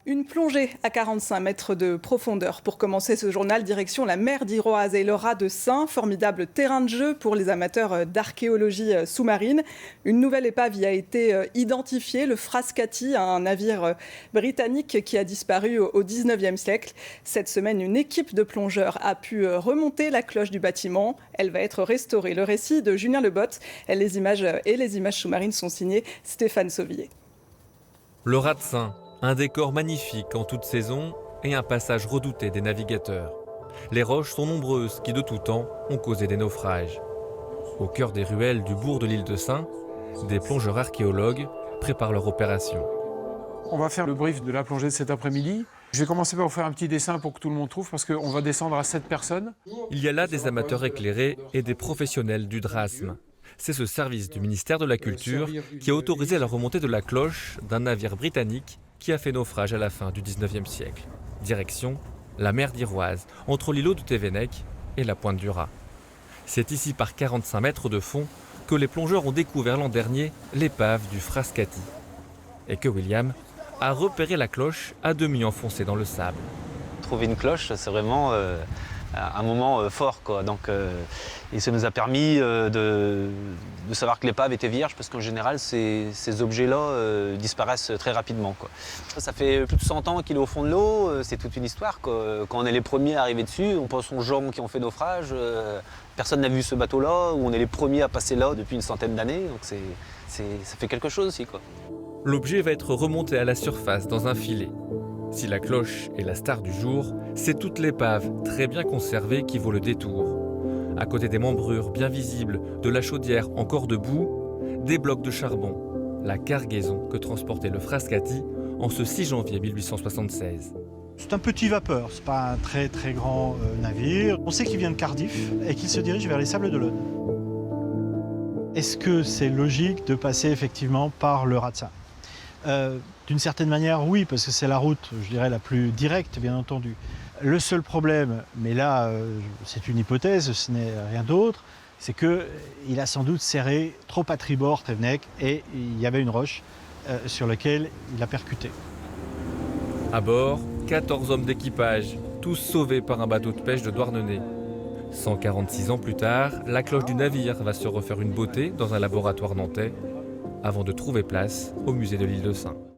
Une plongée à 45 mètres de profondeur. Pour commencer ce journal, direction la mer d'Iroise et le raz de Sein, formidable terrain de jeu pour les amateurs d'archéologie sous-marine. Une nouvelle épave y a été identifiée, le Frascati, un navire britannique qui a disparu au 19e siècle. Cette semaine, une équipe de plongeurs a pu remonter la cloche du bâtiment. Elle va être restaurée. Le récit de Julien Lebotte, les images sous-marines sont signées Stéphane Sauvier. Le raz de Sein, un décor magnifique en toute saison et un passage redouté des navigateurs. Les roches sont nombreuses qui, de tout temps, ont causé des naufrages. Au cœur des ruelles du bourg de l'île de Sein, des plongeurs archéologues préparent leur opération. On va faire le brief de la plongée de cet après-midi. Je vais commencer par vous faire un petit dessin pour que tout le monde trouve, parce qu'on va descendre à 7 personnes. Il y a là des amateurs éclairés et des professionnels du drasme. C'est ce service du ministère de la Culture qui a autorisé la remontée de la cloche d'un navire britannique qui a fait naufrage à la fin du 19e siècle. Direction, la mer d'Iroise, entre l'îlot de Thévenec et la pointe du Raz. C'est ici, par 45 mètres de fond, que les plongeurs ont découvert l'an dernier l'épave du Frascati. Et que William a repéré la cloche à demi enfoncée dans le sable. Trouver une cloche, c'est vraiment un moment fort, quoi. Donc, et ça nous a permis de savoir que l'épave était vierge, parce qu'en général, ces objets-là disparaissent très rapidement, quoi. Ça fait plus de 100 ans qu'il est au fond de l'eau, c'est toute une histoire, quoi. Quand on est les premiers à arriver dessus, on pense aux gens qui ont fait naufrage. Personne n'a vu ce bateau-là, ou on est les premiers à passer là depuis une centaine d'années, donc ça fait quelque chose aussi, quoi. L'objet va être remonté à la surface dans un filet. Si la cloche est la star du jour, c'est toute l'épave, très bien conservée, qui vaut le détour. À côté des membrures bien visibles, de la chaudière encore debout, des blocs de charbon, la cargaison que transportait le Frascati en ce 6 janvier 1876. C'est un petit vapeur, c'est pas un très très grand navire. On sait qu'il vient de Cardiff et qu'il se dirige vers les Sables d'Olonne. Est-ce que c'est logique de passer effectivement par le raz de Sein ? D'une certaine manière, oui, parce que c'est la route, je dirais, la plus directe, bien entendu. Le seul problème, mais là, c'est une hypothèse, ce n'est rien d'autre, c'est qu'il a sans doute serré trop à tribord Thévenec et il y avait une roche sur laquelle il a percuté. À bord, 14 hommes d'équipage, tous sauvés par un bateau de pêche de Douarnenez. 146 ans plus tard, la cloche du navire va se refaire une beauté dans un laboratoire nantais, avant de trouver place au musée de l'île de Sein.